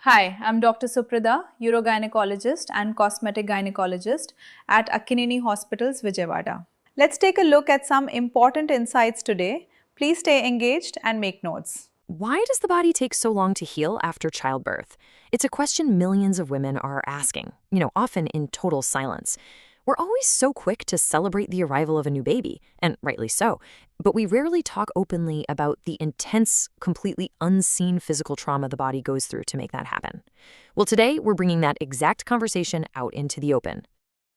Hi, I'm Dr. Suprada, urogynecologist and cosmetic gynecologist at Akkineni Hospitals, Vijayawada. Let's take a look at some important insights today. Please stay engaged and make notes. Why does the body take so long to heal after childbirth? It's a question millions of women are asking, often in total silence. We're always so quick to celebrate the arrival of a new baby, and rightly so, but we rarely talk openly about the intense, completely unseen physical trauma the body goes through to make that happen. Well, today we're bringing that exact conversation out into the open.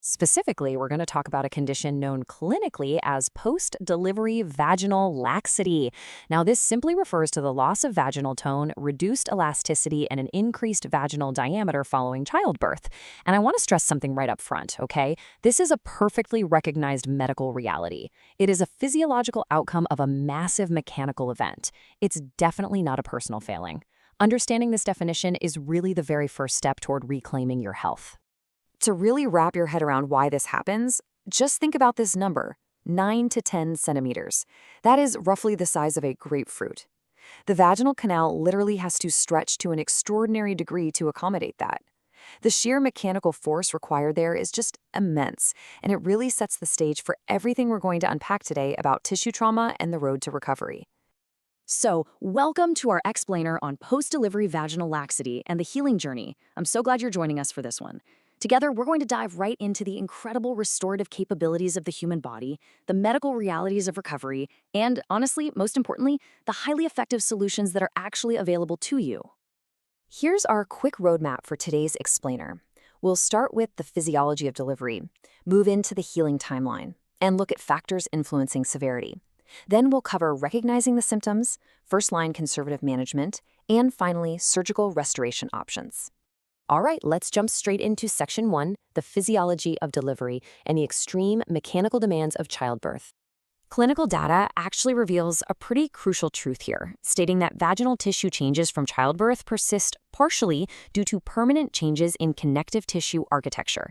Specifically, we're going to talk about a condition known clinically as post-delivery vaginal laxity. Now, this simply refers to the loss of vaginal tone, reduced elasticity, and an increased vaginal diameter following childbirth. And I want to stress something right up front, okay? This is a perfectly recognized medical reality. It is a physiological outcome of a massive mechanical event. It's definitely not a personal failing. Understanding this definition is really the very first step toward reclaiming your health. To really wrap your head around why this happens, just think about this number, 9 to 10 centimeters. That is roughly the size of a grapefruit. The vaginal canal literally has to stretch to an extraordinary degree to accommodate that. The sheer mechanical force required there is just immense, and it really sets the stage for everything we're going to unpack today about tissue trauma and the road to recovery. So, welcome to our explainer on post-delivery vaginal laxity and the healing journey. I'm so glad you're joining us for this one. Together, we're going to dive right into the incredible restorative capabilities of the human body, the medical realities of recovery, and honestly, most importantly, the highly effective solutions that are actually available to you. Here's our quick roadmap for today's explainer. We'll start with the physiology of delivery, move into the healing timeline, and look at factors influencing severity. Then we'll cover recognizing the symptoms, first-line conservative management, and finally, surgical restoration options. All right, let's jump straight into Section 1, the physiology of delivery and the extreme mechanical demands of childbirth. Clinical data actually reveals a pretty crucial truth here, stating that vaginal tissue changes from childbirth persist partially due to permanent changes in connective tissue architecture.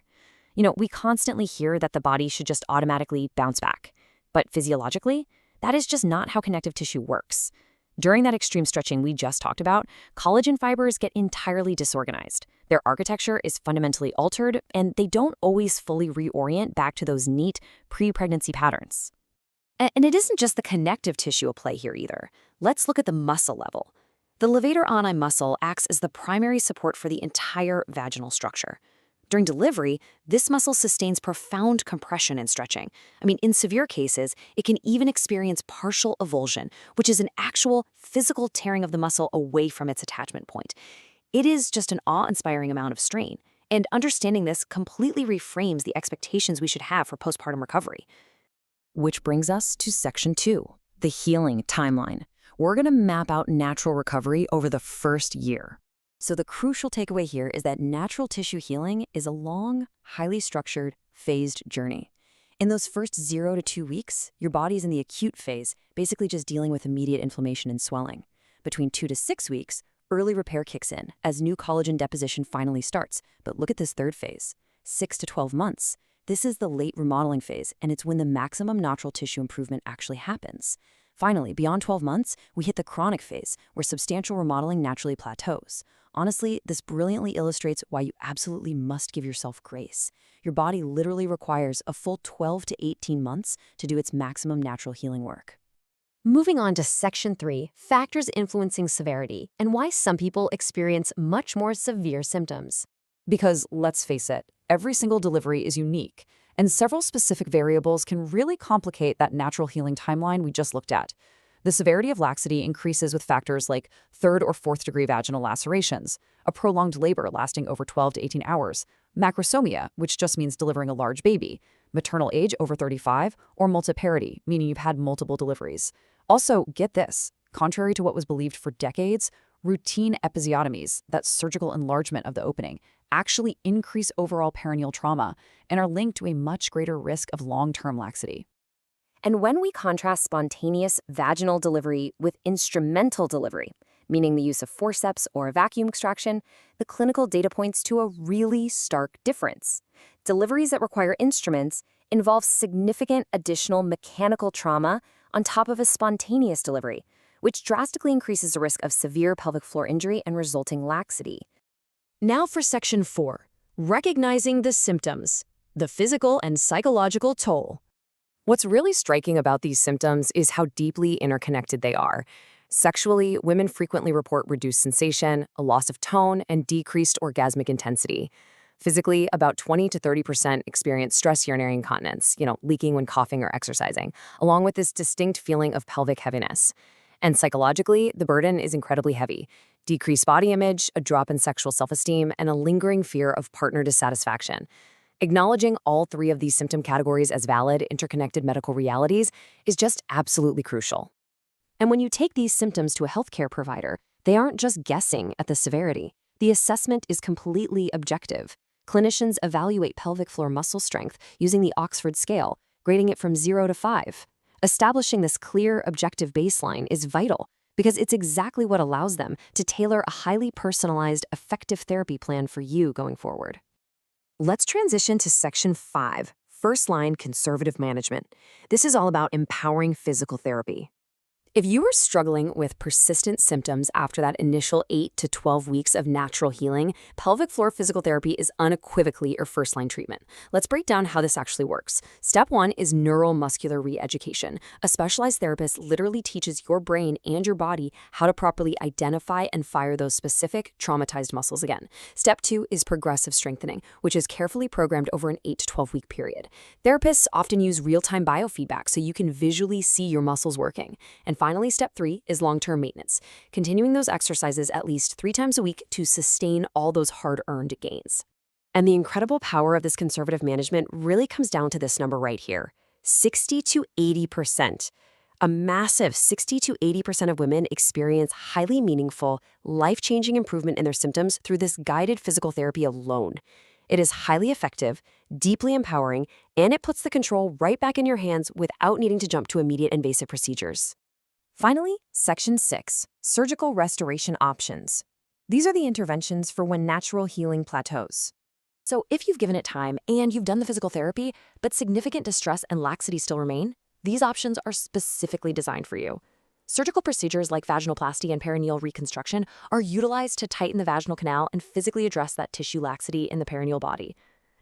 We constantly hear that the body should just automatically bounce back, but physiologically, that is just not how connective tissue works. During that extreme stretching we just talked about, collagen fibers get entirely disorganized. Their architecture is fundamentally altered, and they don't always fully reorient back to those neat pre-pregnancy patterns. And it isn't just the connective tissue at play here either. Let's look at the muscle level. The levator ani muscle acts as the primary support for the entire vaginal structure. During delivery, this muscle sustains profound compression and stretching. In severe cases, it can even experience partial avulsion, which is an actual physical tearing of the muscle away from its attachment point. It is just an awe-inspiring amount of strain, and understanding this completely reframes the expectations we should have for postpartum recovery. Which brings us to Section 2, the healing timeline. We're going to map out natural recovery over the first year. So the crucial takeaway here is that natural tissue healing is a long, highly structured, phased journey. In those first 0 to 2 weeks, your body's in the acute phase, basically just dealing with immediate inflammation and swelling. Between 2 to 6 weeks, early repair kicks in as new collagen deposition finally starts. But look at this third phase, 6 to 12 months. This is the late remodeling phase, and it's when the maximum natural tissue improvement actually happens. Finally, beyond 12 months, we hit the chronic phase, where substantial remodeling naturally plateaus. Honestly, this brilliantly illustrates why you absolutely must give yourself grace. Your body literally requires a full 12 to 18 months to do its maximum natural healing work. Moving on to Section 3, factors influencing severity, and why some people experience much more severe symptoms. Because, let's face it, every single delivery is unique, and several specific variables can really complicate that natural healing timeline we just looked at. The severity of laxity increases with factors like 3rd or 4th degree vaginal lacerations, a prolonged labor lasting over 12 to 18 hours, macrosomia, which just means delivering a large baby, maternal age over 35, or multiparity, meaning you've had multiple deliveries. Also, get this, contrary to what was believed for decades, routine episiotomies, that surgical enlargement of the opening, actually increase overall perineal trauma and are linked to a much greater risk of long-term laxity. And when we contrast spontaneous vaginal delivery with instrumental delivery, meaning the use of forceps or a vacuum extraction, the clinical data points to a really stark difference. Deliveries that require instruments involve significant additional mechanical trauma on top of a spontaneous delivery, which drastically increases the risk of severe pelvic floor injury and resulting laxity. Now for Section 4, recognizing the symptoms, the physical and psychological toll. What's really striking about these symptoms is how deeply interconnected they are. Sexually, women frequently report reduced sensation, a loss of tone, and decreased orgasmic intensity. Physically, about 20 to 30% experience stress urinary incontinence, leaking when coughing or exercising, along with this distinct feeling of pelvic heaviness. And psychologically, the burden is incredibly heavy. Decreased body image, a drop in sexual self-esteem, and a lingering fear of partner dissatisfaction. Acknowledging all three of these symptom categories as valid, interconnected medical realities is just absolutely crucial. And when you take these symptoms to a healthcare provider, they aren't just guessing at the severity. The assessment is completely objective. Clinicians evaluate pelvic floor muscle strength using the Oxford scale, grading it from 0 to 5. Establishing this clear, objective baseline is vital because it's exactly what allows them to tailor a highly personalized, effective therapy plan for you going forward. Let's transition to Section 5, First-Line Conservative Management. This is all about empowering physical therapy. If you are struggling with persistent symptoms after that initial 8 to 12 weeks of natural healing, pelvic floor physical therapy is unequivocally your first-line treatment. Let's break down how this actually works. Step 1 is neuromuscular re-education. A specialized therapist literally teaches your brain and your body how to properly identify and fire those specific traumatized muscles again. Step 2 is progressive strengthening, which is carefully programmed over an 8 to 12-week period. Therapists often use real-time biofeedback so you can visually see your muscles working. And finally, step 3 is long-term maintenance, continuing those exercises at least 3 times a week to sustain all those hard-earned gains. And the incredible power of this conservative management really comes down to this number right here, 60 to 80%. A massive 60 to 80% of women experience highly meaningful, life-changing improvement in their symptoms through this guided physical therapy alone. It is highly effective, deeply empowering, and it puts the control right back in your hands without needing to jump to immediate invasive procedures. Finally, Section 6, Surgical Restoration Options. These are the interventions for when natural healing plateaus. So if you've given it time and you've done the physical therapy, but significant distress and laxity still remain, these options are specifically designed for you. Surgical procedures like vaginoplasty and perineal reconstruction are utilized to tighten the vaginal canal and physically address that tissue laxity in the perineal body.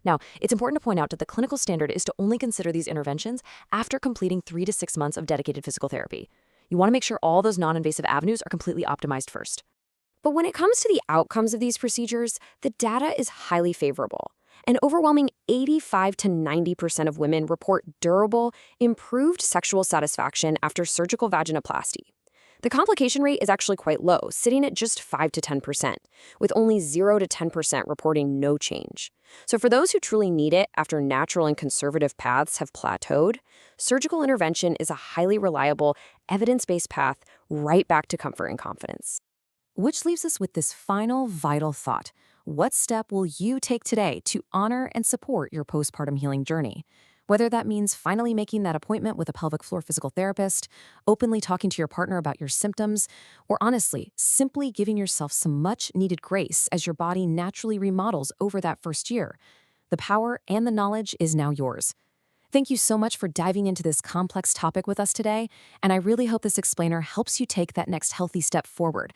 Now, it's important to point out that the clinical standard is to only consider these interventions after completing 3 to 6 months of dedicated physical therapy. You want to make sure all those non-invasive avenues are completely optimized first. But when it comes to the outcomes of these procedures, the data is highly favorable. An overwhelming 85 to 90% of women report durable, improved sexual satisfaction after surgical vaginoplasty. The complication rate is actually quite low, sitting at just 5 to 10%, with only 0 to 10% reporting no change. So for those who truly need it after natural and conservative paths have plateaued, surgical intervention is a highly reliable, evidence-based path right back to comfort and confidence. Which leaves us with this final vital thought. What step will you take today to honor and support your postpartum healing journey? Whether that means finally making that appointment with a pelvic floor physical therapist, openly talking to your partner about your symptoms, or honestly, simply giving yourself some much-needed grace as your body naturally remodels over that first year. The power and the knowledge is now yours. Thank you so much for diving into this complex topic with us today, and I really hope this explainer helps you take that next healthy step forward